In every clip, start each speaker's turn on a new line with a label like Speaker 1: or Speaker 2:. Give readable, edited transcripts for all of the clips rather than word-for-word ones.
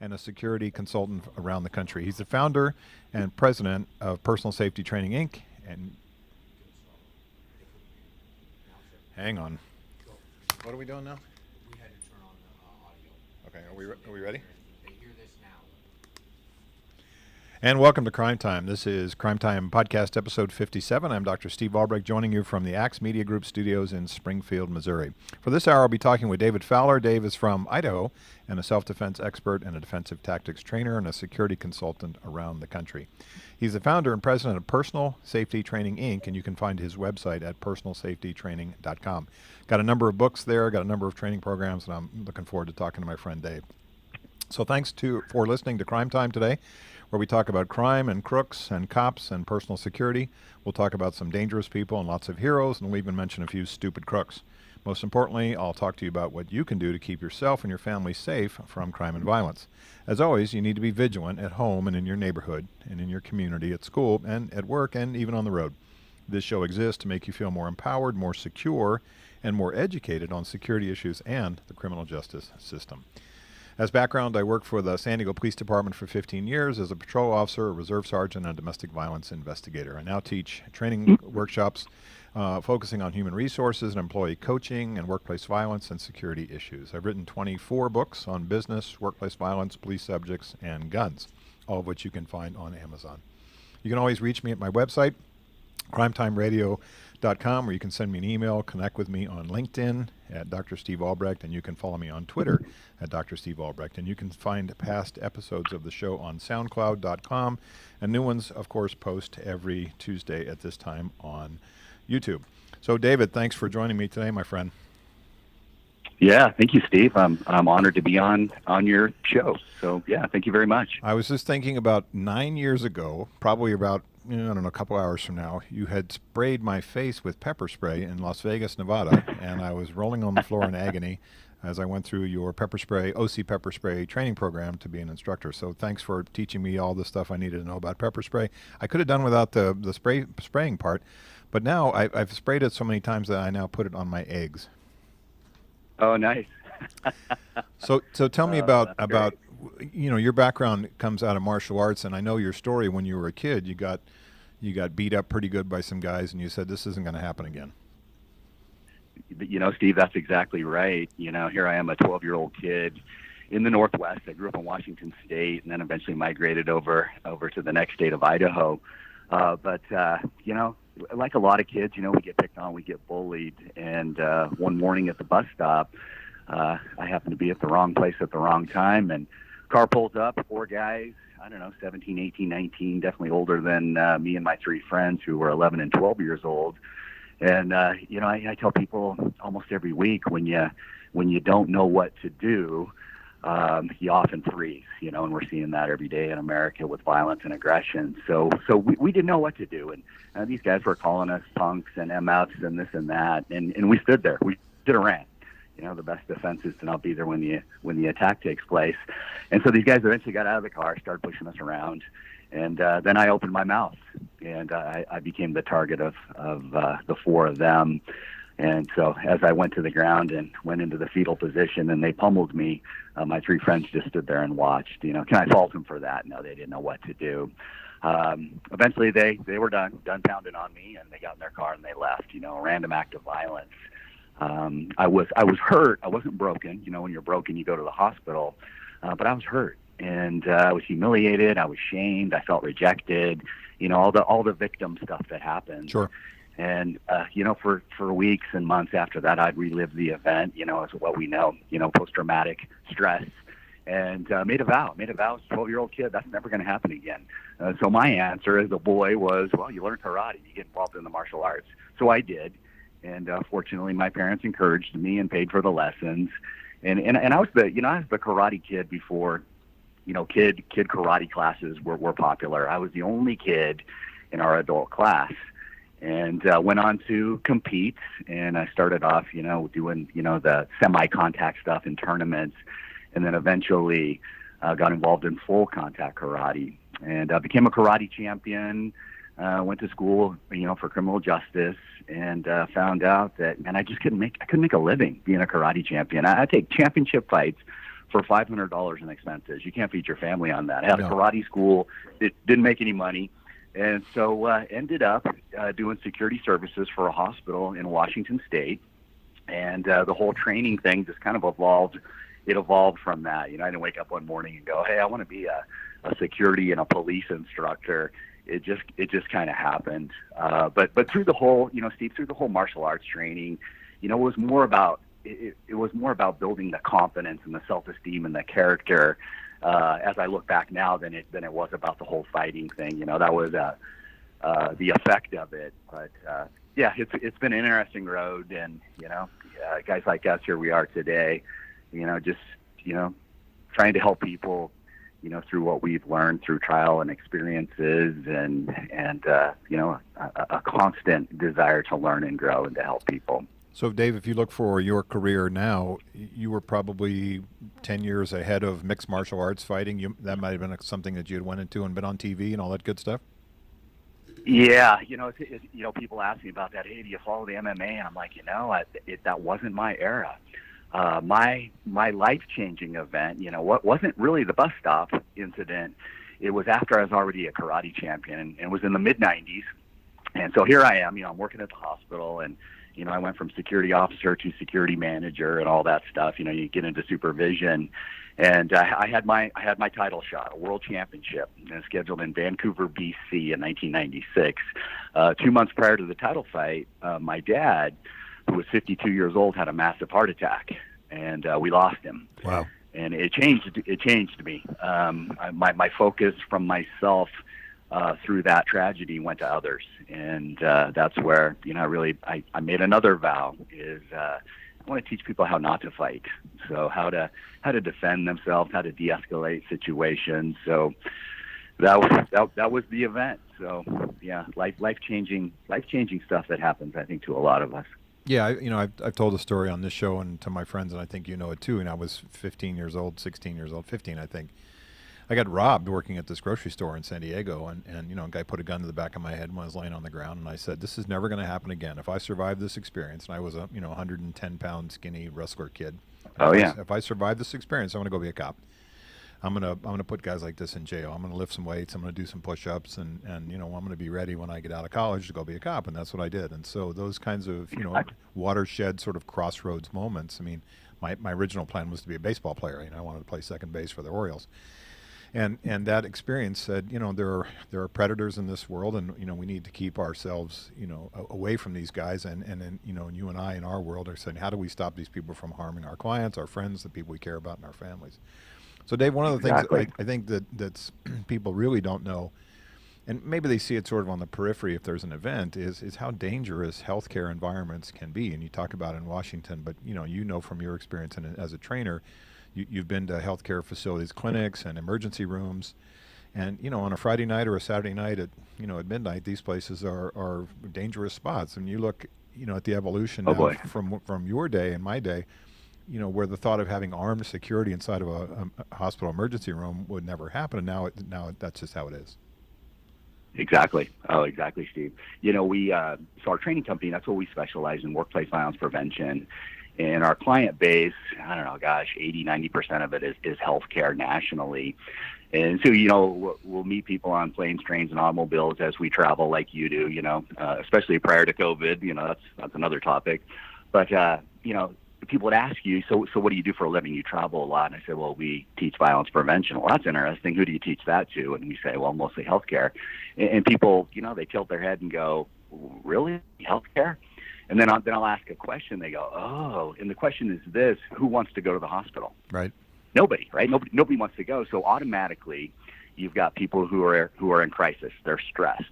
Speaker 1: and a security consultant around the country. He's the founder and president of Personal Safety Training Inc. And hang on. What are we doing now?
Speaker 2: We had to turn on the audio.
Speaker 1: Okay, are we ready?
Speaker 2: They hear this now.
Speaker 1: And welcome to Crime Time. This is Crime Time Podcast Episode 57. I'm Dr. Steve Albrecht, joining you from the Axe Media Group studios in Springfield, Missouri. For this hour, I'll be talking with David Fowler. Dave is from Idaho and a self-defense expert and a defensive tactics trainer and a security consultant around the country. He's the founder and president of Personal Safety Training Inc., and you can find his website at personalsafetytraining.com. Got a number of books there, got a number of training programs, and I'm looking forward to talking to my friend Dave. So thanks for listening to Crime Time today, where we talk about crime and crooks and cops and personal security. We'll talk about some dangerous people and lots of heroes, and we'll even mention a few stupid crooks. Most importantly, I'll talk to you about what you can do to keep yourself and your family safe from crime and violence. As always, you need to be vigilant at home and in your neighborhood and in your community, at school and at work and even on the road. This show exists to make you feel more empowered, more secure, and more educated on security issues and the criminal justice system. As background, I worked for the San Diego Police Department for 15 years as a patrol officer, a reserve sergeant, and a domestic violence investigator. I now teach training workshops focusing on human resources and employee coaching and workplace violence and security issues. I've written 24 books on business, workplace violence, police subjects, and guns, all of which you can find on Amazon. You can always reach me at my website, crimetimeradio.com, where you can send me an email, connect with me on LinkedIn at Dr. Steve Albrecht, and you can follow me on Twitter at Dr. Steve Albrecht. And you can find past episodes of the show on SoundCloud.com, and new ones, of course, post every Tuesday at this time on YouTube. So, David, thanks for joining me today, my friend.
Speaker 3: Yeah, thank you, Steve. I'm honored to be on your show. So, yeah, thank you very much.
Speaker 1: I was just thinking about 9 years ago, probably about, I don't know, a couple hours from now, you had sprayed my face with pepper spray in Las Vegas, Nevada, and I was rolling on the floor in agony as I went through your OC pepper spray training program to be an instructor. So thanks for teaching me all the stuff I needed to know about pepper spray. I could have done without the spraying part, but now I've sprayed it so many times that I now put it on my eggs.
Speaker 3: Oh, nice.
Speaker 1: So tell me about your background comes out of martial arts, and I know your story. When you were a kid, you got beat up pretty good by some guys, and you said this isn't going to happen again.
Speaker 3: Steve, that's exactly right. Here I am, a 12-year-old kid in the Northwest. I grew up in Washington State, and then eventually migrated over to the next state of Idaho. But like a lot of kids, we get picked on, we get bullied. And one morning at the bus stop, I happened to be at the wrong place at the wrong time, and car pulls up, 4 guys, I don't know, 17, 18, 19, definitely older than me and my 3 friends who were 11 and 12 years old. And, I tell people almost every week, when you don't know what to do, you often freeze, and we're seeing that every day in America with violence and aggression. So we didn't know what to do. And these guys were calling us punks and MFs and this and that. And we stood there. We stood around. The best defense is to not be there when the attack takes place. And so these guys eventually got out of the car, started pushing us around. And then I opened my mouth, and I became the target of the 4 of them. And so as I went to the ground and went into the fetal position and they pummeled me, my 3 friends just stood there and watched. Can I fault them for that? No, they didn't know what to do. Eventually they were done pounding on me, and they got in their car and they left. A random act of violence. I was hurt. I wasn't broken. When you're broken, you go to the hospital. But I was hurt, and I was humiliated. I was shamed. I felt rejected. All the victim stuff that happens.
Speaker 1: Sure.
Speaker 3: And for weeks and months after that, I'd relive the event. As what we know. Post-traumatic stress. And made a vow. As a 12-year-old kid, that's never going to happen again. So my answer as a boy was, well, you learn karate, you get involved in the martial arts. So I did. And fortunately, my parents encouraged me and paid for the lessons. And I was the karate kid before, kid karate classes were popular. I was the only kid in our adult class, and went on to compete. And I started off, doing, the semi-contact stuff in tournaments, and then eventually got involved in full contact karate, and became a karate champion. Went to school, for criminal justice, and found out that, man, I couldn't make a living being a karate champion. I take championship fights for $500 in expenses. You can't feed your family on that. I had a
Speaker 1: No.
Speaker 3: karate school. It didn't make any money. And so ended up doing security services for a hospital in Washington State. And the whole training thing just kind of evolved. It evolved from that. You know, I didn't wake up one morning and go, hey, I want to be a security and a police instructor. It just kind of happened. But through the whole, you know, Steve, through the whole martial arts training, you know, it was more about building the confidence and the self-esteem and the character. As I look back now, than it was about the whole fighting thing. You know, that was the effect of it. But yeah, it's been an interesting road, and you know, guys like us, here we are today. You know, just trying to help people, you know, through what we've learned through trial and experiences, and you know, a constant desire to learn and grow and to help people.
Speaker 1: So, Dave, if you look for your career now, you were probably 10 years ahead of mixed martial arts fighting. That might have been something that you had went into and been on TV and all that good stuff?
Speaker 3: Yeah, you know, you know, people ask me about that. Hey, do you follow the MMA? And I'm like, you know, that wasn't my era. My life-changing event, you know, what wasn't really the bus stop incident. It was after I was already a karate champion, and it was in the mid-'90s. And so here I am, you know, I'm working at the hospital, and you know, I went from security officer to security manager and all that stuff. You know, you get into supervision, and I had my title shot, a world championship, scheduled in Vancouver, BC, in 1996. 2 months prior to the title fight, my dad, who was 52 years old, had a massive heart attack, and we lost him.
Speaker 1: Wow!
Speaker 3: And it changed me. My focus from myself through that tragedy went to others, and that's where, you know, I made another vow, is I want to teach people how not to fight, so how to defend themselves, how to de-escalate situations. So that was the event. So yeah, life changing stuff that happens, I think, to a lot of us.
Speaker 1: Yeah, you know, I've told a story on this show and to my friends, and I think you know it too. And I was 15 years old, 16 years old, 15, I think. I got robbed working at this grocery store in San Diego, and you know, a guy put a gun to the back of my head when I was laying on the ground, and I said, this is never going to happen again. If I survive this experience, and I was a 110-pound skinny wrestler kid.
Speaker 3: Oh yeah.
Speaker 1: If I survive this experience, I'm going to go be a cop. I'm gonna put guys like this in jail. I'm going to lift some weights. I'm going to do some push-ups, and you know, I'm going to be ready when I get out of college to go be a cop, and that's what I did. And so those kinds of, you know, watershed sort of crossroads moments. I mean, my original plan was to be a baseball player. You know, I wanted to play second base for the Orioles. And that experience said, you know, there are predators in this world, and you know, we need to keep ourselves, you know, away from these guys. And you know, you and I in our world are saying, how do we stop these people from harming our clients, our friends, the people we care about, and our families? So, Dave, one of the things that I think that's people really don't know, and maybe they see it sort of on the periphery if there's an event, is how dangerous healthcare environments can be. And you talk about it in Washington, but you know from your experience and as a trainer, you've been to healthcare facilities, clinics, and emergency rooms, and you know, on a Friday night or a Saturday night at midnight, these places are dangerous spots. And you look, you know, at the evolution now from your day and my day, you know, where the thought of having armed security inside of a hospital emergency room would never happen, and now that's just how it is.
Speaker 3: Exactly. Oh, exactly, Steve. You know, so our training company, that's what we specialize in, workplace violence prevention. And our client base, I don't know, gosh, 80-90% of it is healthcare nationally. And so, you know, we'll meet people on planes, trains, and automobiles as we travel, like you do, you know, especially prior to COVID. You know, that's another topic. But, you know, people would ask you, so what do you do for a living? You travel a lot. And I said, well, we teach violence prevention. Well, that's interesting. Who do you teach that to? And we say, well, mostly healthcare. And people, you know, they tilt their head and go, really? Healthcare? And then I'll ask a question. They go, oh, and the question is this: who wants to go to the hospital?
Speaker 1: Right.
Speaker 3: Nobody, right? Nobody wants to go. So automatically, you've got people who are in crisis. They're stressed,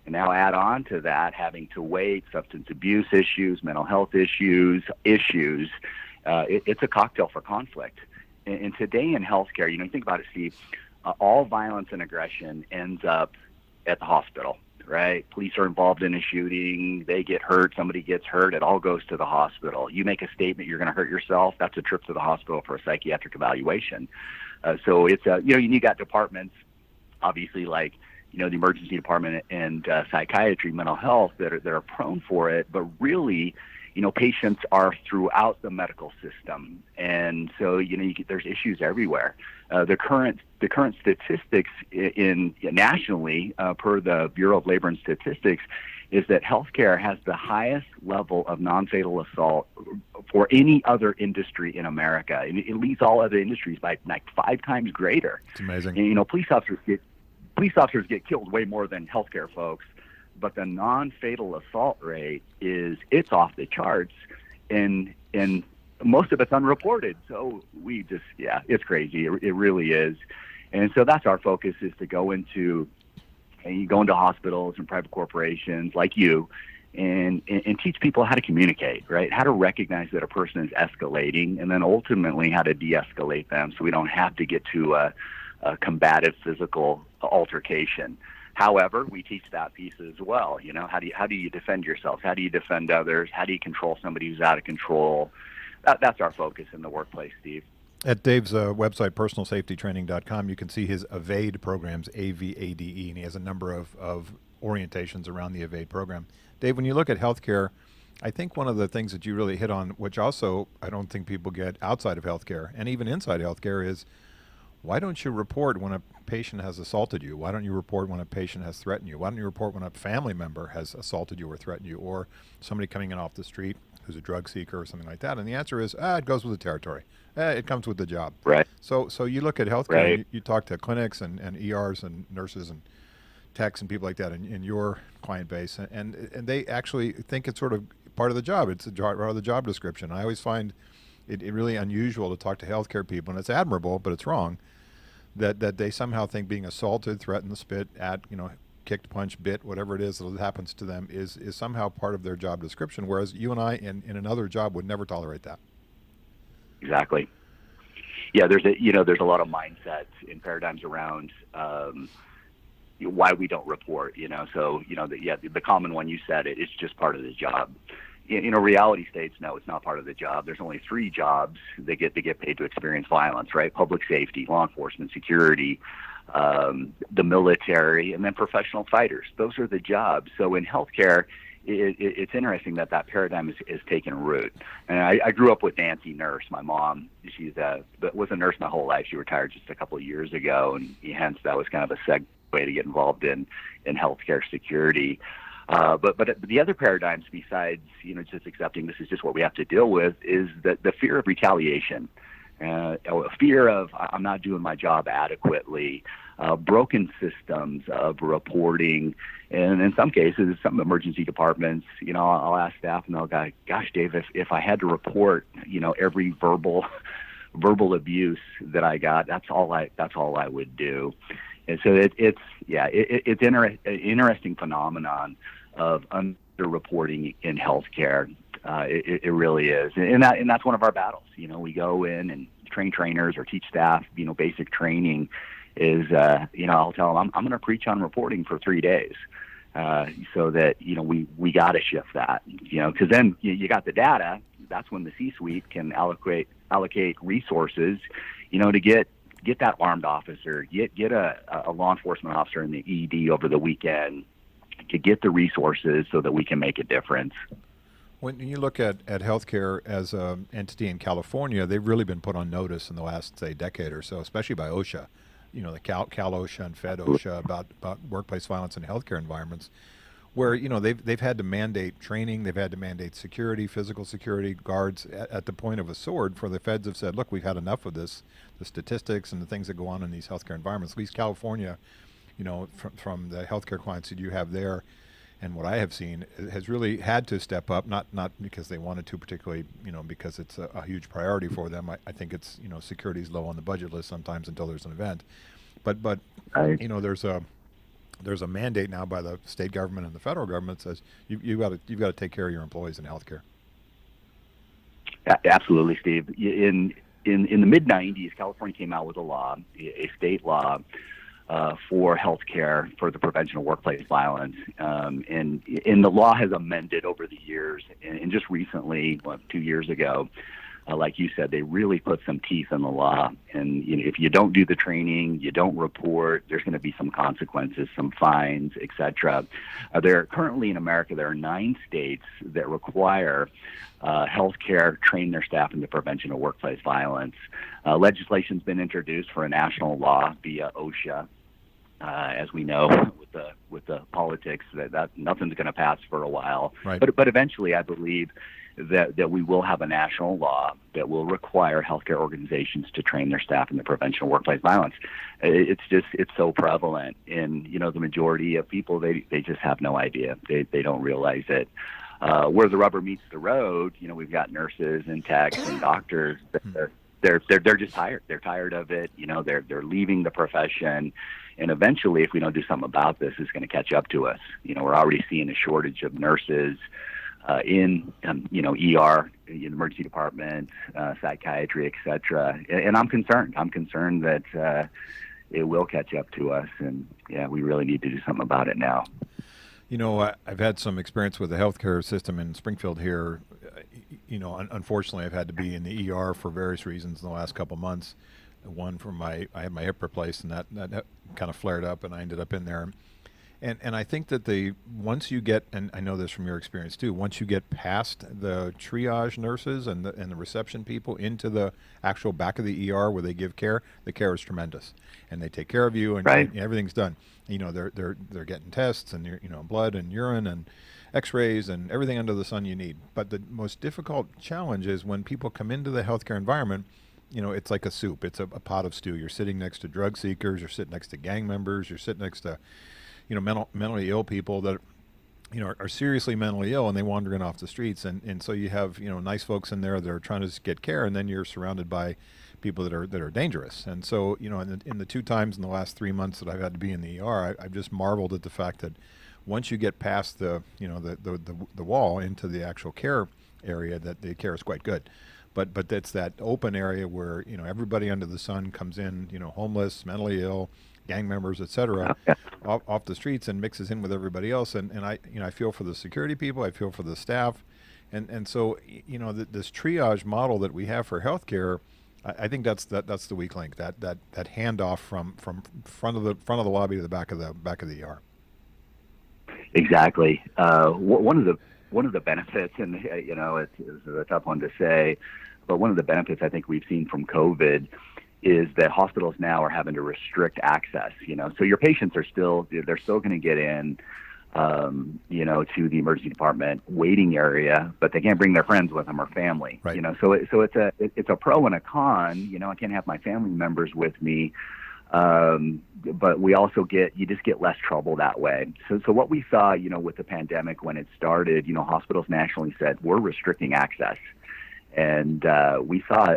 Speaker 3: and now add on to that having to wait, substance abuse issues, mental health issues. It's a cocktail for conflict. And today in healthcare, you know, you think about it, Steve. All violence and aggression ends up at the hospital. Right? Police are involved in a shooting. They get hurt. Somebody gets hurt. It all goes to the hospital. You make a statement, you're going to hurt yourself. That's a trip to the hospital for a psychiatric evaluation. So it's you know, you got departments, obviously, like the emergency department and psychiatry, mental health that are prone for it, but really, patients are throughout the medical system, and so there's issues everywhere. The current statistics nationally, per the Bureau of Labor and Statistics, is that healthcare has the highest level of non-fatal assault for any other industry in America. It leads all other industries by like 5 times greater.
Speaker 1: It's amazing.
Speaker 3: And, police officers get killed way more than healthcare folks, but the non-fatal assault rate it's off the charts, and most of it's unreported. So it's crazy. It really is. And so that's our focus, is to go into hospitals and private corporations like you and teach people how to communicate, right? How to recognize that a person is escalating, and then ultimately how to de-escalate them so we don't have to get to a combative physical altercation. However, we teach that piece as well. How do you defend yourself? How do you defend others? How do you control somebody who's out of control? That's our focus in the workplace, Steve.
Speaker 1: At Dave's website, personalsafetytraining.com, you can see his EVADE programs, AVADE, and he has a number of orientations around the EVADE program. Dave, when you look at healthcare, I think one of the things that you really hit on, which also I don't think people get outside of healthcare and even inside healthcare, is why don't you report when a patient has assaulted you? Why don't you report when a patient has threatened you? Why don't you report when a family member has assaulted you or threatened you, or somebody coming in off the street who's a drug seeker or something like that? And the answer is, it goes with the territory. It comes with the job.
Speaker 3: Right.
Speaker 1: So you look at healthcare,
Speaker 3: right.
Speaker 1: and you talk to clinics and ERs and nurses and techs and people like that in your client base, and they actually think it's sort of part of the job. It's part of the job description. I always find it really unusual to talk to healthcare people, and it's admirable, but it's wrong, that they somehow think being assaulted, threatened, spit at, kicked, punched, bit, whatever it is that happens to them is somehow part of their job description, whereas you and I in another job would never tolerate that. Exactly.
Speaker 3: Yeah, there's a lot of mindsets and paradigms around why we don't report. So the common one, you said it's just part of the job. Reality states, no, it's not part of the job. There's only 3 jobs that get paid to experience violence, right? Public safety, law enforcement, security, the military, and then professional fighters. Those are the jobs. So in healthcare, it's interesting that paradigm is taking root. And I grew up with Nancy Nurse, my mom. She was a nurse my whole life. She retired just a couple of years ago, and hence that was kind of a segue to get involved in healthcare security. But the other paradigms, besides just accepting this is just what we have to deal with, is the fear of retaliation, a fear of I'm not doing my job adequately, broken systems of reporting, and in some cases, some emergency departments, I'll ask staff and they'll go, "Gosh, Dave, if I had to report, every verbal abuse that I got, that's all I would do." And so it's an interesting phenomenon of underreporting in healthcare. It really is, and that's one of our battles. We go in and train trainers or teach staff. Basic training is I'll tell them I'm going to preach on reporting for 3 days, so that we got to shift that. Because then you got the data. That's when the C-suite can allocate resources. To get that armed officer, get a law enforcement officer in the ED over the weekend, to get the resources so that we can make a difference.
Speaker 1: When you look at healthcare as an entity in California, they've really been put on notice in the last, say, decade or so, especially by OSHA. The Cal OSHA and Fed OSHA about workplace violence in healthcare environments, where they've had to mandate training, they've had to mandate security, physical security guards at the point of a sword. For the feds have said, look, we've had enough of this, the statistics and the things that go on in these healthcare environments. At least California, from the healthcare clients that you have there, and what I have seen, has really had to step up, not because they wanted to particularly, because it's a huge priority for them. I think it's, security is low on the budget list sometimes until there's an event. But
Speaker 3: right.
Speaker 1: There's a mandate now by the state government and the federal government that says you've got to take care of your employees in healthcare.
Speaker 3: Absolutely, Steve. In the mid '90s, California came out with a law, a state law, for healthcare for the prevention of workplace violence, and the law has amended over the years, and just recently, 2 years ago, like you said, they really put some teeth in the law. And if you don't do the training, you don't report, there's going to be some consequences, some fines, etc. There currently in America, there are 9 states that require healthcare train their staff in the prevention of workplace violence. Legislation's been introduced for a national law via OSHA. As we know, with the politics, that nothing's going to pass for a while.
Speaker 1: Right.
Speaker 3: But eventually, I believe that we will have a national law that will require healthcare organizations to train their staff in the prevention of workplace violence. It's so prevalent, and the majority of people they just have no idea. They don't realize it. Where the rubber meets the road, we've got nurses and techs and doctors that they're just tired. They're tired of it. They're leaving the profession. And eventually, if we don't do something about this, it's going to catch up to us. We're already seeing a shortage of nurses in ER, in the emergency department, psychiatry, etc. And I'm concerned. I'm concerned that it will catch up to us. And yeah, we really need to do something about it now.
Speaker 1: I've had some experience with the healthcare system in Springfield here. Unfortunately, I've had to be in the ER for various reasons in the last couple of months. One I had my hip replaced, and that kind of flared up, and I ended up in there. And I think that once you get, and I know this from your experience too, once you get past the triage nurses and the reception people into the actual back of the ER where they give care, the care is tremendous, and they take care of you, and,
Speaker 3: right.
Speaker 1: and everything's done. They're getting tests and blood and urine and X-rays and everything under the sun you need. But the most difficult challenge is when people come into the healthcare environment. It's like a soup. It's a pot of stew. You're sitting next to drug seekers. You're sitting next to gang members. You're sitting next to, mentally ill people that, are seriously mentally ill, and they wander in off the streets. And so you have, nice folks in there that are trying to just get care, and then you're surrounded by people that are dangerous. And so, in the 2 times in the last 3 months that I've had to be in the ER, I've just marveled at the fact that once you get past the wall into the actual care area, that the care is quite good. But that's that open area where everybody under the sun comes in, homeless, mentally ill, gang members, etc., off the streets and mixes in with everybody else. And I feel for the security people, I feel for the staff, and so this triage model that we have for healthcare, I think that's the weak link. That handoff from front of the lobby to the back of the ER.
Speaker 3: Exactly. One of the benefits, and it's a tough one to say, but one of the benefits I think we've seen from COVID is that hospitals now are having to restrict access. So your patients are still going to get in, to the emergency department waiting area, but they can't bring their friends with them or family.
Speaker 1: Right.
Speaker 3: So it's a pro and a con. I can't have my family members with me. But we also you just get less trouble that way. So what we saw, with the pandemic when it started, hospitals nationally said, we're restricting access. And we saw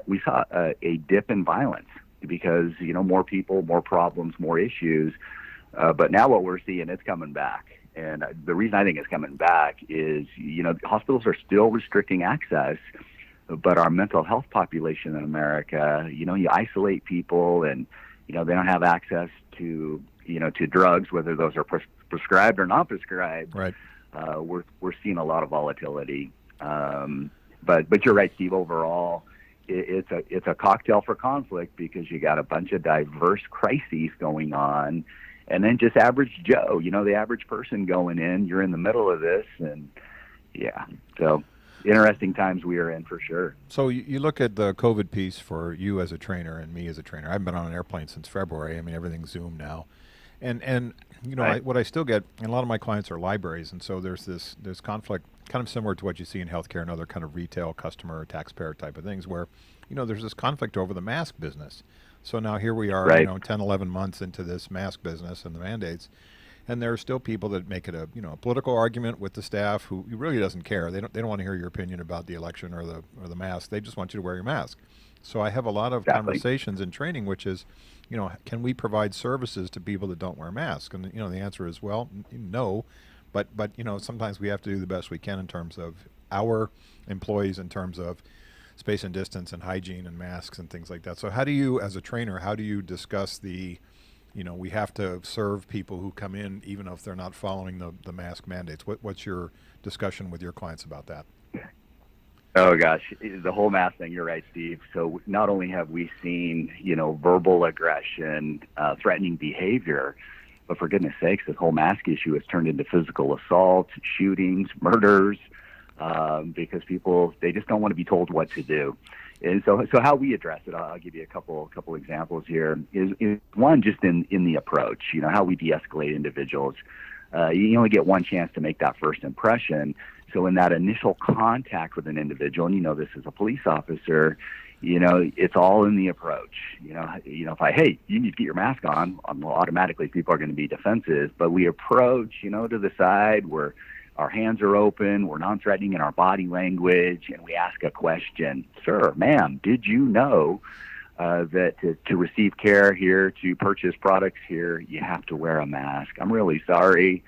Speaker 3: a dip in violence because, more people, more problems, more issues. But now what we're seeing, it's coming back. And the reason I think it's coming back is, hospitals are still restricting access, but our mental health population in America, you isolate people and, they don't have access to drugs, whether those are prescribed or not prescribed.
Speaker 1: Right.
Speaker 3: We're seeing a lot of volatility. But you're right, Steve. Overall, it's a cocktail for conflict because you got a bunch of diverse crises going on, and then just average Joe. The average person going in. You're in the middle of this, and yeah. So interesting times we are in for sure.
Speaker 1: So you look at the COVID piece for you as a trainer and me as a trainer. I haven't been on an airplane since February. I mean, everything's Zoom now. And
Speaker 3: Right.
Speaker 1: what I still get, and a lot of my clients are libraries, and so there's conflict kind of similar to what you see in healthcare and other kind of retail, customer, taxpayer type of things where, there's this conflict over the mask business. So now here we are,
Speaker 3: Right.
Speaker 1: 10, 11 months into this mask business and the mandates. And there are still people that make it a political argument with the staff who really doesn't care. They don't want to hear your opinion about the election or the mask. They just want you to wear your mask. So I have a lot of
Speaker 3: Exactly.
Speaker 1: conversations in training, which is, can we provide services to people that don't wear masks? And the answer is, well, no, but sometimes we have to do the best we can in terms of our employees, in terms of space and distance and hygiene and masks and things like that. So how do you, as a trainer, how do you discuss we have to serve people who come in even if they're not following the mask mandates? What's your discussion with your clients about that?
Speaker 3: Oh gosh, the whole mask thing. You're right, Steve. So not only have we seen, verbal aggression, threatening behavior, but for goodness sakes, this whole mask issue has turned into physical assault, shootings, murders, because people, they just don't want to be told what to do. And so how we address it, I'll give you a couple examples here. Is one, just in the approach. How we de-escalate individuals. You only get one chance to make that first impression. So in that initial contact with an individual, and this is a police officer, it's all in the approach. If hey, you need to get your mask on, well, automatically people are going to be defensive. But we approach, to the side where our hands are open, we're non-threatening in our body language, and we ask a question. Sir, ma'am, did you know that to receive care here, to purchase products here, you have to wear a mask? I'm really sorry.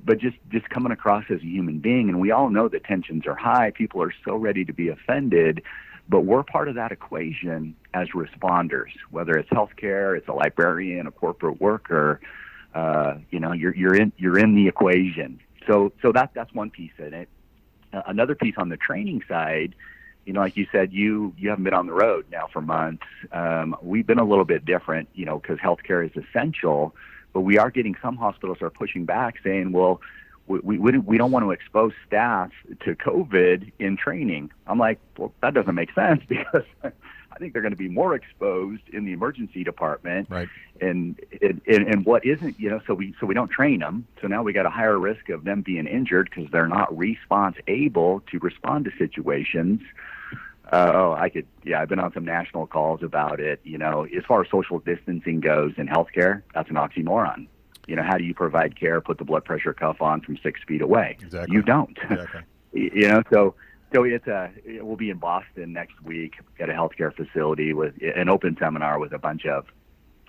Speaker 3: But just coming across as a human being, and we all know that tensions are high. People are so ready to be offended, but we're part of that equation as responders. Whether it's healthcare, it's a librarian, a corporate worker, you're in the equation. So that's one piece in it. Another piece on the training side, like you said, you haven't been on the road now for months. We've been a little bit different, because healthcare is essential. But we are getting some hospitals are pushing back, saying, well, we don't want to expose staff to COVID in training. I'm like, well, that doesn't make sense, because I think they're going to be more exposed in the emergency department.
Speaker 1: Right.
Speaker 3: And what isn't, so we don't train them. So now we got a higher risk of them being injured because they're not response able to respond to situations. I've been on some national calls about it. As far as social distancing goes in healthcare, that's an oxymoron. How do you provide care, put the blood pressure cuff on from 6 feet away?
Speaker 1: Exactly.
Speaker 3: You don't.
Speaker 1: Exactly.
Speaker 3: So we'll be in Boston next week at a healthcare facility with an open seminar with a bunch of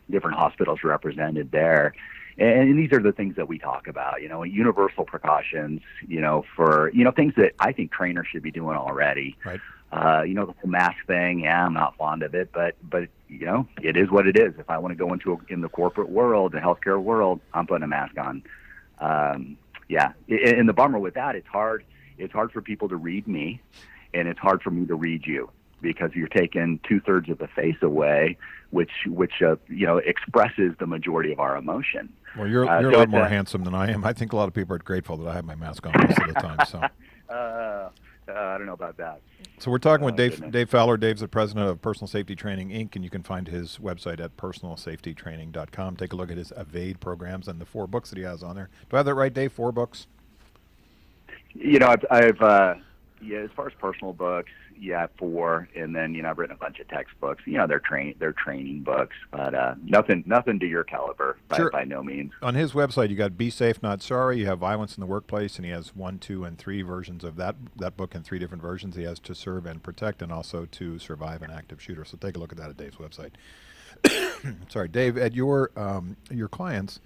Speaker 3: different hospitals represented there. And these are the things that we talk about, universal precautions, for, things that I think trainers should be doing already.
Speaker 1: Right.
Speaker 3: The whole mask thing, I'm not fond of it, but it is what it is. If I want to go in the corporate world, the healthcare world, I'm putting a mask on. And the bummer with that, it's hard for people to read me, and it's hard for me to read you, because you're taking 2/3 of the face away, which expresses the majority of our emotion.
Speaker 1: Well, you're a lot more handsome than I am. I think a lot of people are grateful that I have my mask on most of the time. So.
Speaker 3: I don't know about that.
Speaker 1: So we're talking with Dave Fowler. Dave's the president of Personal Safety Training, Inc., and you can find his website at personalsafetytraining.com. Take a look at his Evade programs and the 4 books that he has on there. Do I have that right, Dave? 4 books?
Speaker 3: I've as far as personal books, 4, and then I've written a bunch of textbooks. They're training books, but nothing to your caliber by no means.
Speaker 1: On his website, you got Be Safe, Not Sorry. You have Violence in the Workplace, and he has 1, 2, and 3 versions of that book in 3 different versions. He has To Serve and Protect, and also To Survive an Active Shooter. So take a look at that at Dave's website. Sorry, Dave. At your clients,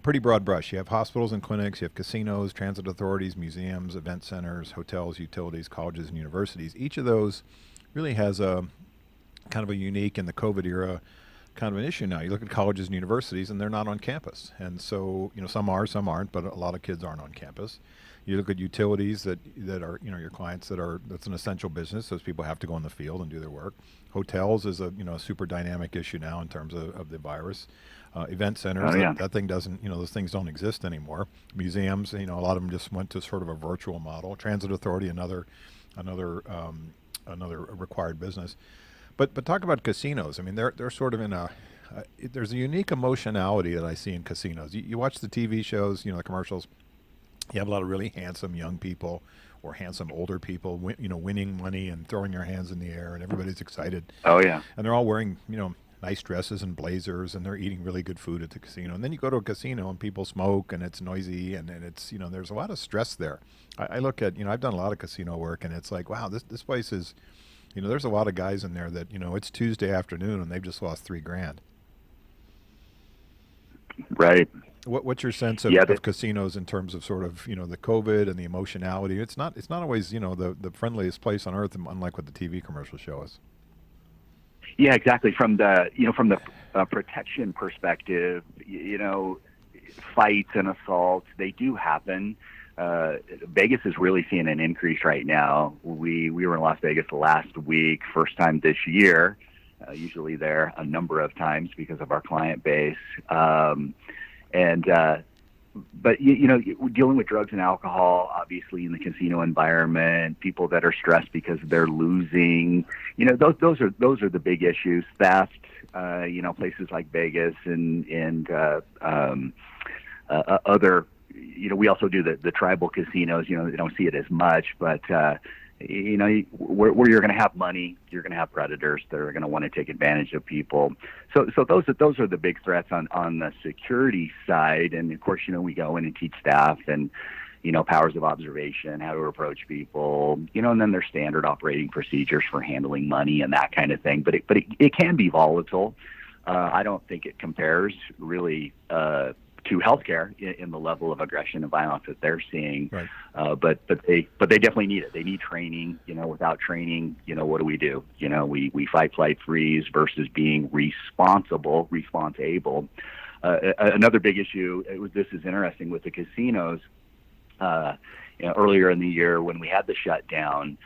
Speaker 1: pretty broad brush. You have hospitals and clinics, you have casinos, transit authorities, museums, event centers, hotels, utilities, colleges, and universities. Each of those really has a kind of a unique, in the COVID era, kind of an issue now. You look at colleges and universities, and they're not on campus. And so, some are, some aren't, but a lot of kids aren't on campus. You look at utilities that are, your clients that's an essential business. Those people have to go in the field and do their work. Hotels is a super dynamic issue now in terms of the virus. Event centers, that thing doesn't, those things don't exist anymore. Museums, a lot of them just went to sort of a virtual model. Transit authority, another required business. But talk about casinos. I mean, they're sort of in there's a unique emotionality that I see in casinos. You watch the TV shows, the commercials. You have a lot of really handsome young people or handsome older people, winning money and throwing their hands in the air, and everybody's excited.
Speaker 3: Oh yeah.
Speaker 1: And they're all wearing, nice dresses and blazers, and they're eating really good food at the casino. And then you go to a casino and people smoke, and it's noisy, and it's, there's a lot of stress there. I look at, I've done a lot of casino work, and it's like, wow, this place is, there's a lot of guys in there that, it's Tuesday afternoon and they've just lost $3,000.
Speaker 3: Right.
Speaker 1: What's your sense of casinos in terms of sort of, the COVID and the emotionality? It's not always, the friendliest place on earth, unlike what the TV commercials show us.
Speaker 3: Yeah, exactly. From the protection perspective, fights and assaults, they do happen. Vegas is really seeing an increase right now. We were in Las Vegas last week, first time this year. Usually there a number of times because of our client base. But dealing with drugs and alcohol, obviously in the casino environment, people that are stressed because they're losing, those are the big issues. Theft, places like Vegas and other. We also do the tribal casinos. They don't see it as much, but where you're going to have money, you're going to have predators that are going to want to take advantage of people. So those are the big threats on the security side. And of course, we go in and teach staff and powers of observation, how to approach people, and then there's standard operating procedures for handling money and that kind of thing. But it can be volatile. I don't think it compares really to healthcare in the level of aggression and violence that they're seeing.
Speaker 1: Right.
Speaker 3: But they definitely need it. They need training. Without training, what do? We fight, flight, freeze versus being response able. Another big issue. This is interesting with the casinos. Earlier in the year when we had the shutdown,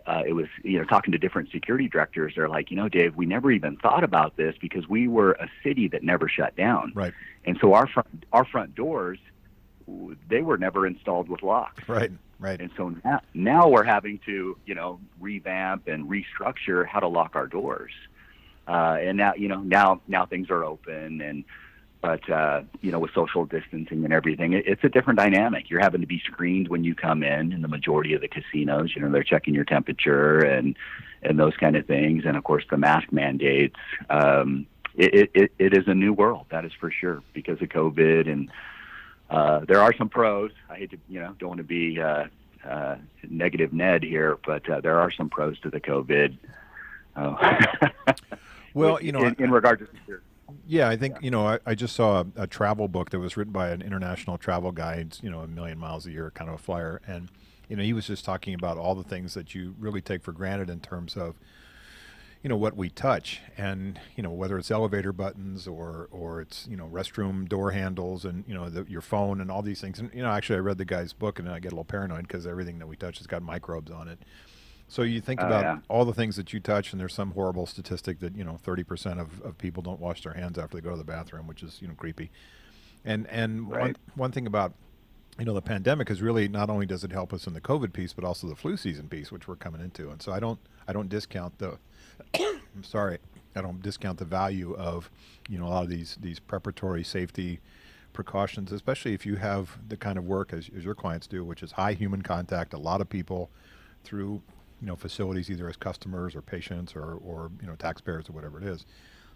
Speaker 3: it was, talking to different security directors. They're like, Dave, we never even thought about this because we were a city that never shut down.
Speaker 1: Right.
Speaker 3: And so our front doors, they were never installed with locks.
Speaker 1: Right. Right.
Speaker 3: And so now we're having to, revamp and restructure how to lock our doors. And now things are open but with social distancing and everything, it's a different dynamic. You're having to be screened when you come in the majority of the casinos. They're checking your temperature and those kind of things. And of course, the mask mandates. It is a new world, that is for sure, because of COVID. And there are some pros. I hate to, don't want to be negative Ned here, but there are some pros to the COVID.
Speaker 1: Well,
Speaker 3: in regard to security.
Speaker 1: Yeah, I think, I just saw a travel book that was written by an international travel guide, a million miles a year kind of a flyer. And, he was just talking about all the things that you really take for granted in terms of, what we touch and, whether it's elevator buttons or it's, restroom door handles and, your phone and all these things. And, actually I read the guy's book and I get a little paranoid because everything that we touch has got microbes on it. So you think about all the things that you touch, and there's some horrible statistic that 30% of people don't wash their hands after they go to the bathroom, which is creepy. And
Speaker 3: right.
Speaker 1: one thing about the pandemic is really not only does it help us in the COVID piece, but also the flu season piece, which we're coming into. And so I don't discount the I don't discount the value of a lot of these preparatory safety precautions, especially if you have the kind of work as your clients do, which is high human contact, a lot of people through facilities, either as customers or patients or taxpayers or whatever it is.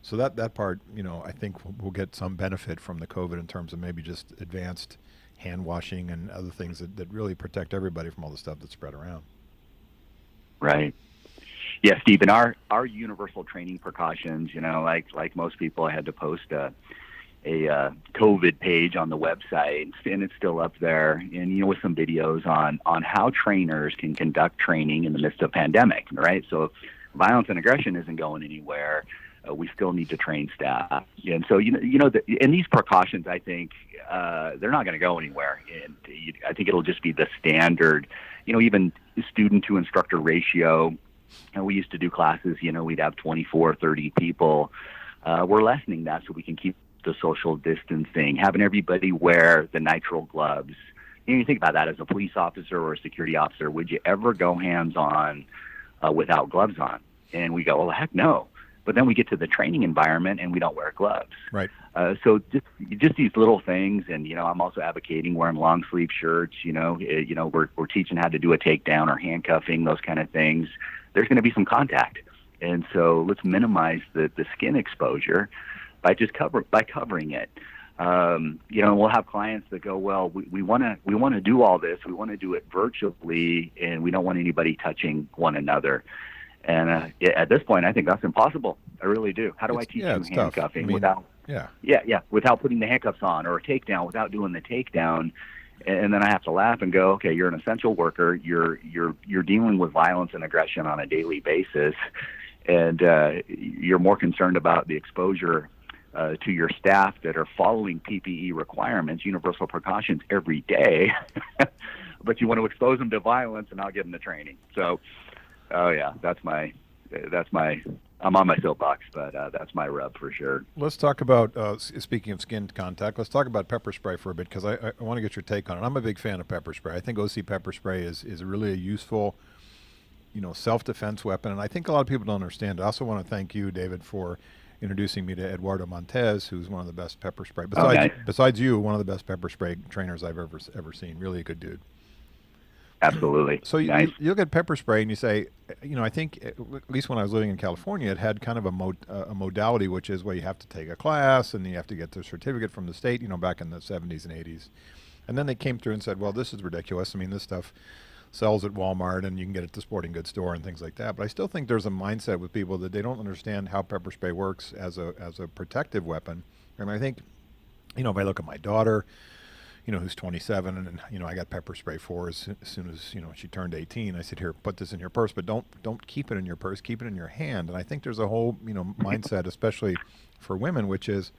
Speaker 1: So that part, I think we'll get some benefit from the COVID in terms of maybe just advanced hand washing and other things that really protect everybody from all the stuff that's spread around.
Speaker 3: Right. Yeah, Steve, and our universal training precautions, like most people, I had to post a COVID page on the website, and it's still up there, and with some videos on how trainers can conduct training in the midst of pandemic, right? So if violence and aggression isn't going anywhere, we still need to train staff. And so and these precautions, I think they're not going to go anywhere, and I think it'll just be the standard, even student to instructor ratio. And we used to do classes, we'd have 24, 30 people. We're lessening that so we can keep the social distancing, having everybody wear the nitrile gloves. You think about that as a police officer or a security officer. Would you ever go hands-on without gloves on? And we go, well, heck no. But then we get to the training environment and we don't wear gloves.
Speaker 1: Right.
Speaker 3: So just these little things. And, I'm also advocating wearing long sleeve shirts. We're teaching how to do a takedown or handcuffing, those kind of things. There's going to be some contact. And so let's minimize the skin exposure by covering it. We'll have clients that go, well, we want to do all this. We want to do it virtually, and we don't want anybody touching one another. And at this point, I think that's impossible. I really do. How do I teach you handcuffing without putting the handcuffs on, or a takedown without doing the takedown? And then I have to laugh and go, okay, you're an essential worker. You're dealing with violence and aggression on a daily basis, and you're more concerned about the exposure to your staff that are following PPE requirements, universal precautions every day, but you want to expose them to violence and not give them the training. So, oh yeah, that's my. I'm on my soapbox, but that's my rub for sure.
Speaker 1: Let's talk about, speaking of skin contact, let's talk about pepper spray for a bit, because I want to get your take on it. I'm a big fan of pepper spray. I think OC pepper spray is really a useful, self-defense weapon, and I think a lot of people don't understand it. I also want to thank you, David, for introducing me to Eduardo Montez, who's one of the best pepper spray, besides you, one of the best pepper spray trainers I've ever seen. Really a good dude.
Speaker 3: Absolutely.
Speaker 1: So you look at pepper spray and you say, I think, at least when I was living in California, it had kind of a modality, which is, well, you have to take a class and you have to get the certificate from the state, back in the 70s and 80s. And then they came through and said, well, this is ridiculous. I mean, this stuff sells at Walmart and you can get it at the sporting goods store and things like that. But I still think there's a mindset with people that they don't understand how pepper spray works as a protective weapon. And I think, if I look at my daughter, who's 27, and I got pepper spray for her as soon as she turned 18. I said, here, put this in your purse, but don't keep it in your purse, keep it in your hand. And I think there's a whole mindset, especially for women, which is,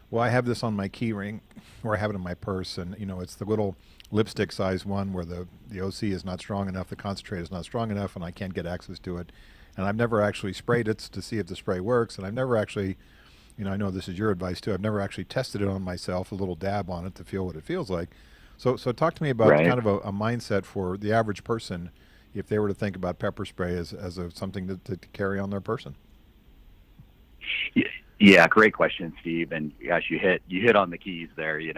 Speaker 1: well, I have this on my key ring, or I have it in my purse, and it's the little lipstick size one where the OC is not strong enough, the concentrate is not strong enough, and I can't get access to it. And I've never actually sprayed it to see if the spray works, and I've never actually, I know this is your advice too, I've never actually tested it on myself, a little dab on it to feel what it feels like. So talk to me about kind of a mindset for the average person if they were to think about pepper spray as something to carry on their person.
Speaker 3: Yeah, great question, Steve. And gosh, you hit on the keys there. It's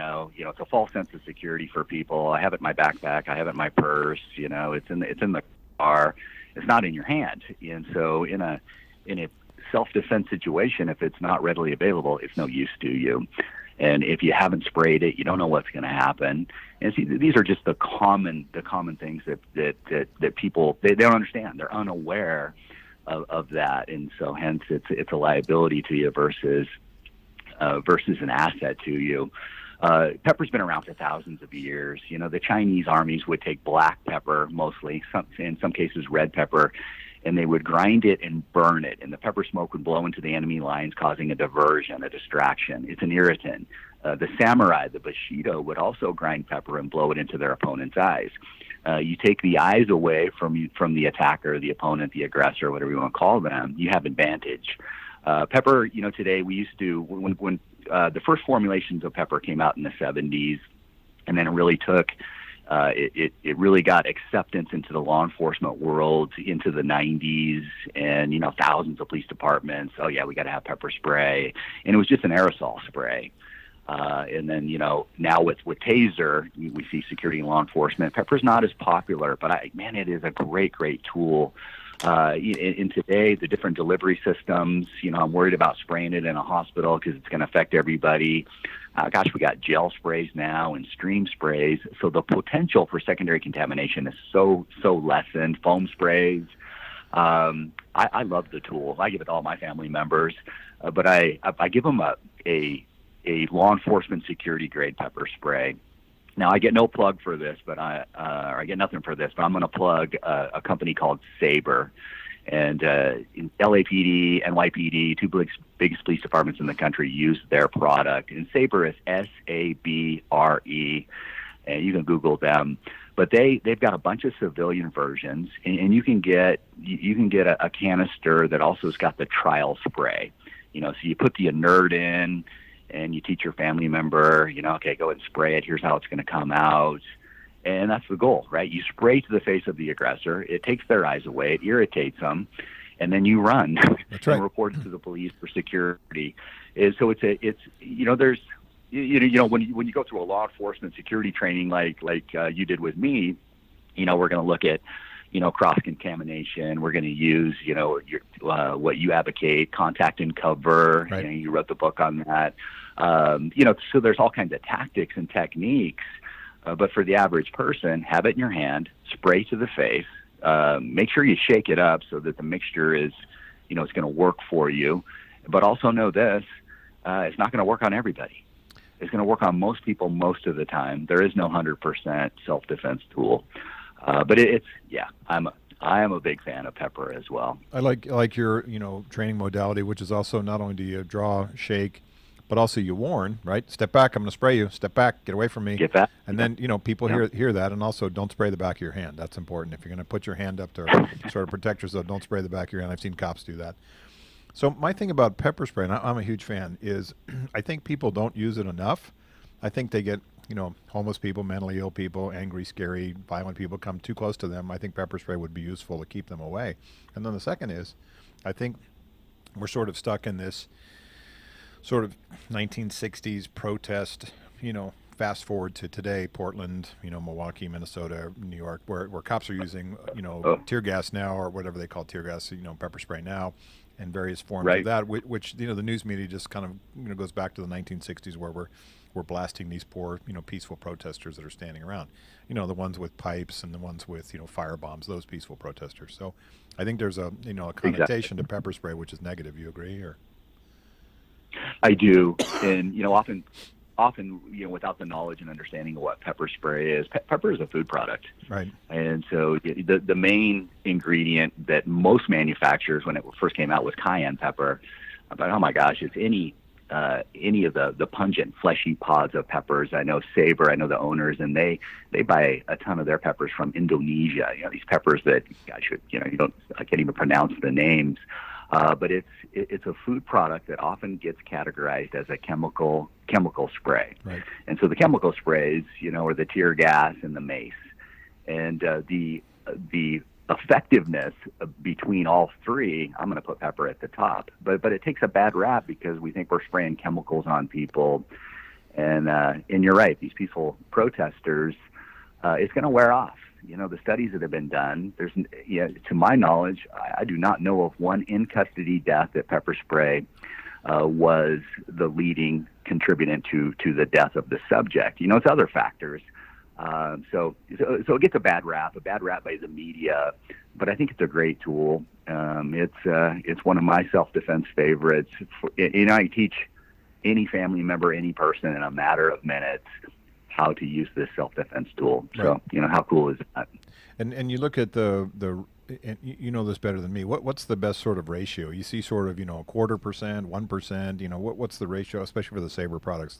Speaker 3: a false sense of security for people. I have it in my backpack, I have it in my purse. It's in the car. It's not in your hand. And so in a self-defense situation, if it's not readily available, it's no use to you. And if you haven't sprayed it, you don't know what's going to happen. And see, these are just the common things that people they don't understand. They're unaware of that, and so hence it's a liability to you versus an asset to you. Pepper's been around for thousands of years. The Chinese armies would take black pepper, mostly, in some cases red pepper, and they would grind it and burn it, and the pepper smoke would blow into the enemy lines, causing a diversion, a distraction. It's an irritant. The samurai, the Bushido, would also grind pepper and blow it into their opponent's eyes. You take the eyes away from the attacker, the opponent, the aggressor, whatever you want to call them, you have advantage. Pepper, today we used to, when the first formulations of pepper came out in the 70s, and then it really took, it really got acceptance into the law enforcement world into the 90s, and, thousands of police departments, oh yeah, we got to have pepper spray. And it was just an aerosol spray. And then, now with Taser, we see security and law enforcement. Pepper's not as popular, but it is a great tool. In today, the different delivery systems, I'm worried about spraying it in a hospital because it's going to affect everybody. We got gel sprays now and stream sprays. So the potential for secondary contamination is so lessened. Foam sprays. I love the tool. I give it to all my family members, but I give them a law enforcement security grade pepper spray. Now I get no plug for this, but I get nothing for this, but I'm going to plug a company called Sabre, and LAPD, NYPD, two biggest police departments in the country use their product. And Sabre is SABRE, and you can Google them. But they've got a bunch of civilian versions, and you can get a canister that also has got the trial spray. So you put the inert in, and you teach your family member, okay, go ahead and spray it. Here's how it's going to come out. And that's the goal, right? You spray to the face of the aggressor. It takes their eyes away. It irritates them. And then you run and report it to the police for security. So there's, when you go through a law enforcement security training like you did with me, we're going to look at, cross-contamination. We're going to use, what you advocate, contact and cover.
Speaker 1: Right.
Speaker 3: You wrote the book on that. So there's all kinds of tactics and techniques. But for the average person, have it in your hand, spray to the face, make sure you shake it up so that the mixture is, it's going to work for you. But also know this, it's not going to work on everybody. It's going to work on most people most of the time. There is no 100% self-defense tool. But I am a big fan of pepper as well.
Speaker 1: I like your training modality, which is also not only do you draw, shake, but also you warn, right? Step back, I'm going to spray you. Step back, get away from me.
Speaker 3: Get back.
Speaker 1: And then, people hear that, and also don't spray the back of your hand. That's important. If you're going to put your hand up to sort of protect yourself, don't spray the back of your hand. I've seen cops do that. So my thing about pepper spray, and I'm a huge fan, is I think people don't use it enough. I think they get, homeless people, mentally ill people, angry, scary, violent people come too close to them. I think pepper spray would be useful to keep them away. And then the second is, I think we're sort of stuck in this sort of 1960s protest, fast forward to today, Portland, Milwaukee, Minnesota, New York, where cops are using, tear gas now, or whatever they call tear gas, pepper spray now, and various forms of that, which the news media just kind of, goes back to the 1960s where we're blasting these poor, peaceful protesters that are standing around, the ones with pipes and the ones with, fire bombs, those peaceful protesters. So I think there's a connotation to pepper spray, which is negative. You agree? Or
Speaker 3: I do. And, often, without the knowledge and understanding of what pepper spray is, pepper is a food product.
Speaker 1: Right.
Speaker 3: And so the main ingredient that most manufacturers, when it first came out, was cayenne pepper. But, oh my gosh, it's any of the pungent, fleshy pods of peppers. I know Sabre, I know the owners, and they buy a ton of their peppers from Indonesia. These peppers that, gosh, I can't even pronounce the names. But it's a food product that often gets categorized as a chemical spray. Right. And so the chemical sprays, are the tear gas and the mace. And the effectiveness between all three, I'm going to put pepper at the top. But it takes a bad rap because we think we're spraying chemicals on people. And you're right, these peaceful protesters, it's going to wear off. The studies that have been done, to my knowledge, I do not know of one in custody death that pepper spray was the leading contributant to the death of the subject. It's other factors. So it gets a bad rap by the media, but I think it's a great tool. It's one of my self-defense favorites. I teach any family member, any person in a matter of minutes how to use this self-defense tool. So, how cool is that? And
Speaker 1: you look at the and you know this better than me. What's the best sort of ratio? You see sort of, 0.25%, 1%, what's the ratio, especially for the Sabre products,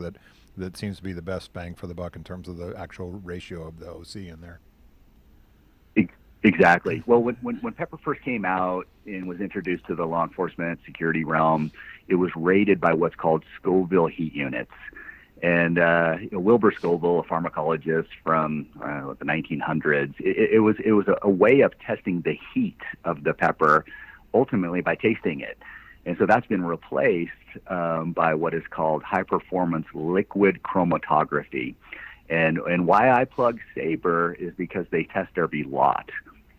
Speaker 1: that seems to be the best bang for the buck in terms of the actual ratio of the OC in there?
Speaker 3: Exactly. Well, when pepper first came out and was introduced to the law enforcement security realm, it was rated by what's called Scoville heat units. And Wilbur Scoville, a pharmacologist from the 1900s, it was a way of testing the heat of the pepper, ultimately by tasting it. And so that's been replaced by what is called high-performance liquid chromatography. And why I plug Sabre is because they test every lot.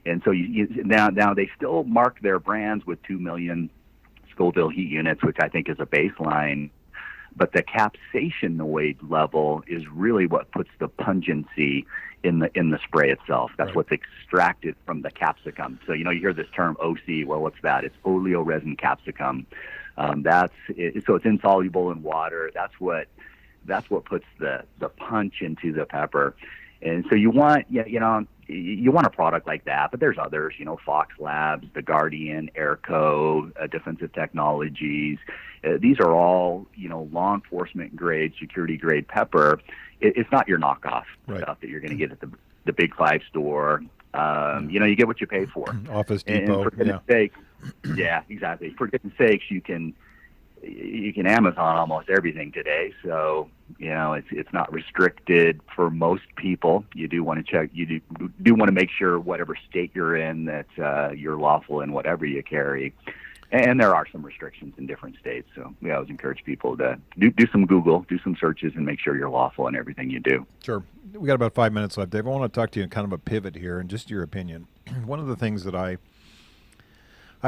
Speaker 3: And so now they still mark their brands with 2 million Scoville heat units, which I think is a baseline. But the capsaicinoid level is really what puts the pungency in the spray itself. That's right. What's extracted from the capsicum. So you hear this term OC. Well, what's that? It's oleoresin capsicum. So it's insoluble in water. That's what puts the punch into the pepper. And so you want a product like that, but there's others, Fox Labs, The Guardian, Airco, Defensive Technologies. These are all, law enforcement grade, security grade pepper. It's not your knockoff stuff that you're going to get at the Big Five store. You get what you pay for.
Speaker 1: Office Depot.
Speaker 3: And for goodness sake, yeah, exactly. For goodness sakes, you can Amazon almost everything today, so it's not restricted for most people. You do want to check. You do want to make sure whatever state you're in that you're lawful in whatever you carry, and there are some restrictions in different states. So we always encourage people to do some Google, do some searches, and make sure you're lawful in everything you do.
Speaker 1: Sure. We got about 5 minutes left, Dave. I want to talk to you in kind of a pivot here, and just your opinion. One of the things that I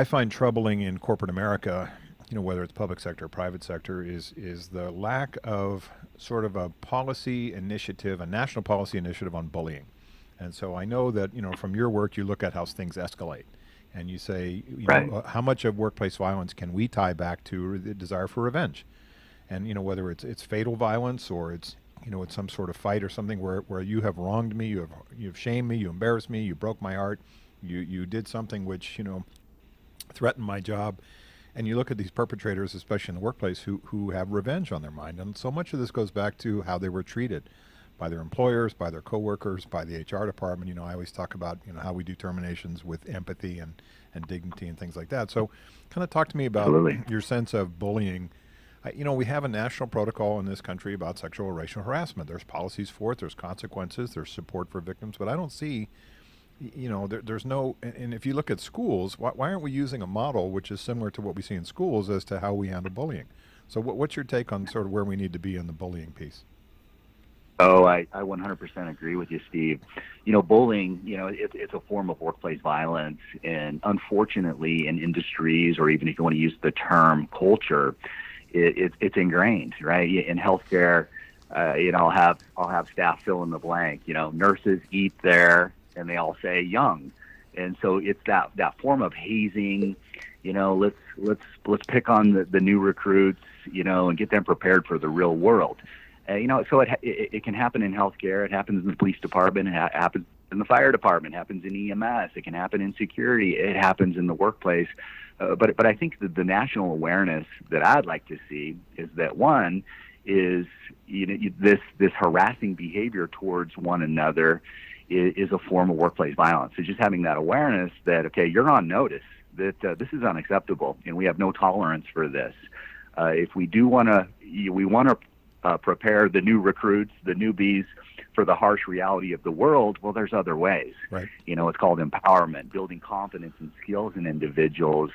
Speaker 1: find troubling in corporate America, whether it's public sector or private sector, is the lack of sort of a policy initiative, a national policy initiative on bullying. And so I know that, from your work, you look at how things escalate. And you say, how much of workplace violence can we tie back to the desire for revenge? And, whether it's fatal violence or it's some sort of fight or something where you have wronged me, you've shamed me, you embarrassed me, you broke my heart, you did something which, threatened my job. And you look at these perpetrators, especially in the workplace, who have revenge on their mind. And so much of this goes back to how they were treated by their employers, by their coworkers, by the HR department. You know, I always talk about, you know, how we do terminations with empathy and dignity and things like that. So kind of talk to me about
Speaker 3: Absolutely.
Speaker 1: your sense of bullying. You know, we have a national protocol in this country about sexual or racial harassment. There's policies for it. There's consequences. There's support for victims. But I don't see, you know, there's no, and if you look at schools, why aren't we using a model which is similar to what we see in schools as to how we handle bullying? So what's your take on sort of where we need to be in the bullying piece?
Speaker 3: Oh, I 100% agree with you, Steve. You know, bullying, you know, it's a form of workplace violence. And unfortunately, in industries, or even if you want to use the term culture, it's ingrained, right? In healthcare, you know, I'll have staff fill in the blank. You know, nurses eat there, and they all say young, and so it's that form of hazing. You know, let's pick on the new recruits, you know, and get them prepared for the real world. You know, so it can happen in healthcare. It happens in the police department. It happens in the fire department. It happens in EMS. It can happen in security. It happens in the workplace. But I think that the national awareness that I'd like to see is that, one is, you know, this harassing behavior towards one another is a form of workplace violence. So just having that awareness that, okay, you're on notice that this is unacceptable and we have no tolerance for this. If we do want to prepare the new recruits, the newbies, for the harsh reality of the world, well, there's other ways.
Speaker 1: Right.
Speaker 3: You know, it's called empowerment, building confidence and skills in individuals.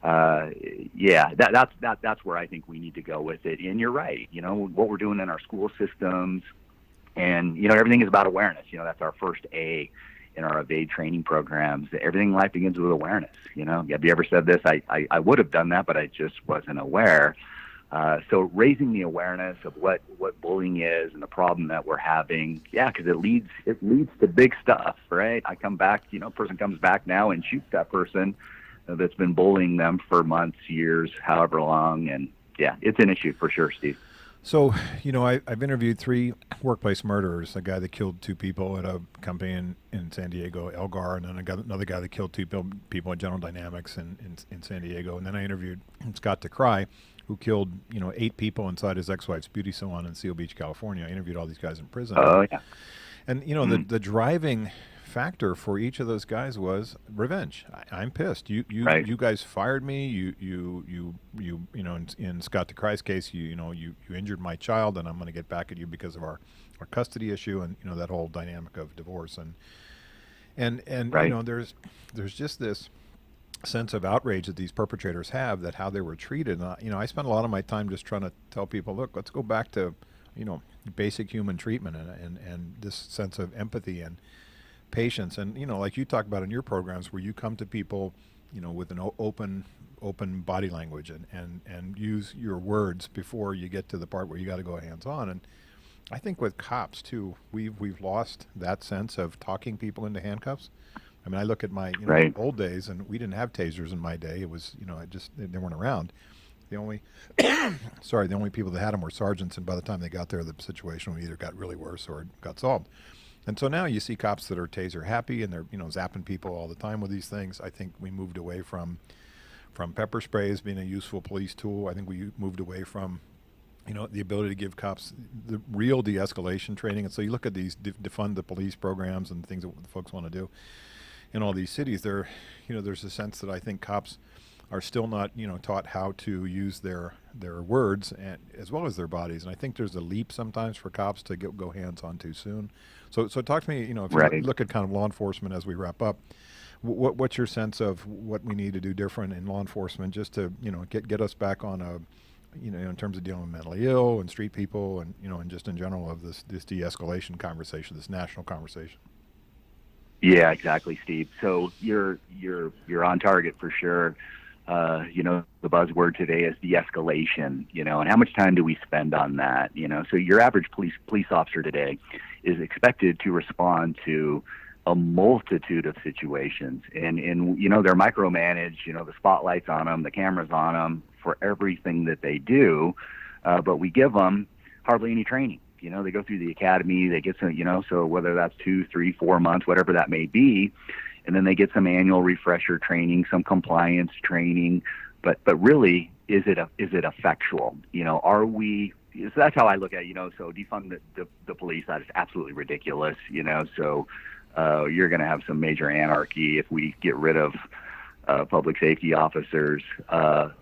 Speaker 3: Yeah, that's where I think we need to go with it. And you're right. You know, what we're doing in our school systems, and, you know, everything is about awareness. You know, that's our first A in our evade training programs. Everything in life begins with awareness. You know, have you ever said this? I would have done that, but I just wasn't aware. So raising the awareness of what bullying is and the problem that we're having, yeah, because it leads to big stuff, right? I come back, you know, a person comes back now and shoots that person that's been bullying them for months, years, however long, and yeah, it's an issue for sure, Steve.
Speaker 1: So, you know, I've interviewed 3 workplace murderers, a guy that killed 2 people at a company in San Diego, Elgar, and then another guy that killed 2 people at General Dynamics in San Diego. And then I interviewed Scott DeCry, who killed, you know, 8 people inside his ex-wife's beauty salon in Seal Beach, California. I interviewed all these guys in prison.
Speaker 3: Oh, yeah.
Speaker 1: And, you know, the driving factor for each of those guys was revenge. I'm pissed. You guys fired me. You know, in Scott DeCry's case, you injured my child, and I'm going to get back at you because of our custody issue, and, you know, that whole dynamic of divorce, and
Speaker 3: Right.
Speaker 1: you know, there's just this sense of outrage that these perpetrators have, that how they were treated. And, you know, I spend a lot of my time just trying to tell people, look, let's go back to, you know, basic human treatment and this sense of empathy and patience. And, you know, like you talk about in your programs, where you come to people, you know, with an open body language and use your words before you get to the part where you got to go hands on. And I think with cops too, we've lost that sense of talking people into handcuffs. I mean, I look at my
Speaker 3: Right.
Speaker 1: old days, and we didn't have tasers in my day. It was, you know, they weren't around. The only the only people that had them were sergeants, and by the time they got there, the situation either got really worse or it got solved. And so now you see cops that are taser happy, and they're, you know, zapping people all the time with these things. I think we moved away from pepper sprays being a useful police tool. I think we moved away from, you know, the ability to give cops the real de-escalation training. And so you look at these defund the police programs and things that folks want to do in all these cities. There, you know, there's a sense that I think cops are still not, you know, taught how to use their words and as well as their bodies. And I think there's a leap sometimes for cops to go hands on too soon. So talk to me, you know, if
Speaker 3: Right.
Speaker 1: you look at kind of law enforcement as we wrap up, what's your sense of what we need to do different in law enforcement just to, you know, get us back on a, you know, in terms of dealing with mentally ill and street people and, you know, and just in general of this de-escalation conversation, this national conversation?
Speaker 3: Yeah, exactly, Steve. So you're on target for sure. You know, the buzzword today is de-escalation, you know, and how much time do we spend on that? You know, so your average police officer today is expected to respond to a multitude of situations, and you know, they're micromanaged. You know, the spotlight's on them, the cameras on them for everything that they do, but we give them hardly any training. You know, they go through the academy, they get some, you know, so whether that's 2, 3, 4 months, whatever that may be, and then they get some annual refresher training, some compliance training, but really, is it effectual? Are we? So that's how I look at it. So defund the police, that is absolutely ridiculous. So you're going to have some major anarchy if we get rid of public safety officers.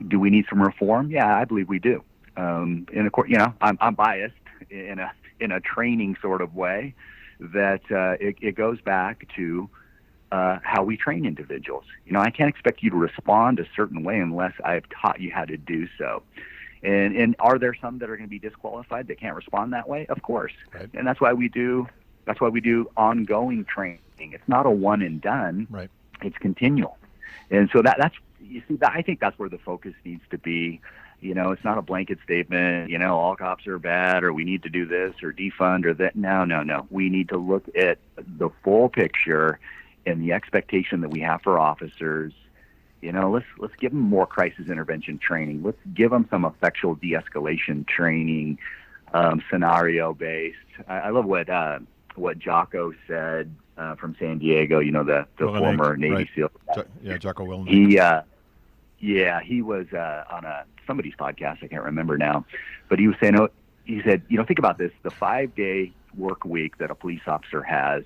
Speaker 3: Do we need some reform? Yeah, I believe we do. And of course, I'm biased in a training sort of way that it goes back to how we train individuals. I can't expect you to respond a certain way unless I've taught you how to do so. And are there some that are going to be disqualified that can't respond that way? Of course.
Speaker 1: Right.
Speaker 3: And that's why we do ongoing training. It's not a one and done.
Speaker 1: Right.
Speaker 3: It's continual. And so that's I think that's where the focus needs to be. It's not a blanket statement, all cops are bad or we need to do this or defund or that. No. We need to look at the full picture and the expectation that we have for officers. Let's give them more crisis intervention training. Let's give them some effectual de-escalation training, scenario based. I love what Jocko said from San Diego. The former Navy SEAL.
Speaker 1: Jocko Willink.
Speaker 3: He was on somebody's podcast. I can't remember now, but he was saying, he said, think about this: the 5-day work week that a police officer has.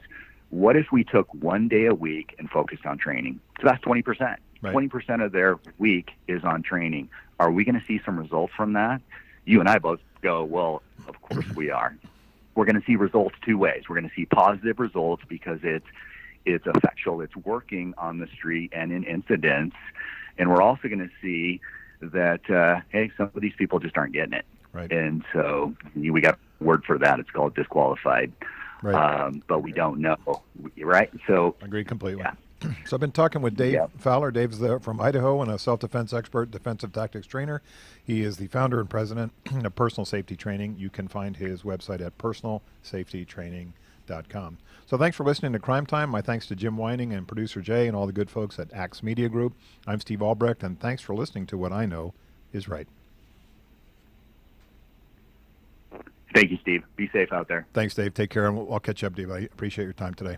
Speaker 3: What if we took 1 day a week and focused on training? So that's 20%.
Speaker 1: Right.
Speaker 3: 20% of their week is on training. Are we going to see some results from that? You and I both go, well, of course we are. We're going to see results two ways. We're going to see positive results because it's effectual, it's working on the street and in incidents. And we're also going to see that, hey, some of these people just aren't getting it.
Speaker 1: Right.
Speaker 3: And so we got a word for that. It's called disqualified.
Speaker 1: Right.
Speaker 3: But we don't know, right? So
Speaker 1: agree completely.
Speaker 3: Yeah.
Speaker 1: So I've been talking with Dave Fowler. Dave's from Idaho and a self-defense expert, defensive tactics trainer. He is the founder and president of Personal Safety Training. You can find his website at personalsafetytraining.com. So thanks for listening to Crime Time. My thanks to Jim Whining and producer Jay and all the good folks at Axe Media Group. I'm Steve Albrecht, and thanks for listening to What I Know is Right.
Speaker 3: Thank you, Steve. Be safe out there.
Speaker 1: Thanks, Dave. Take care, and I'll catch you up, Dave. I appreciate your time today.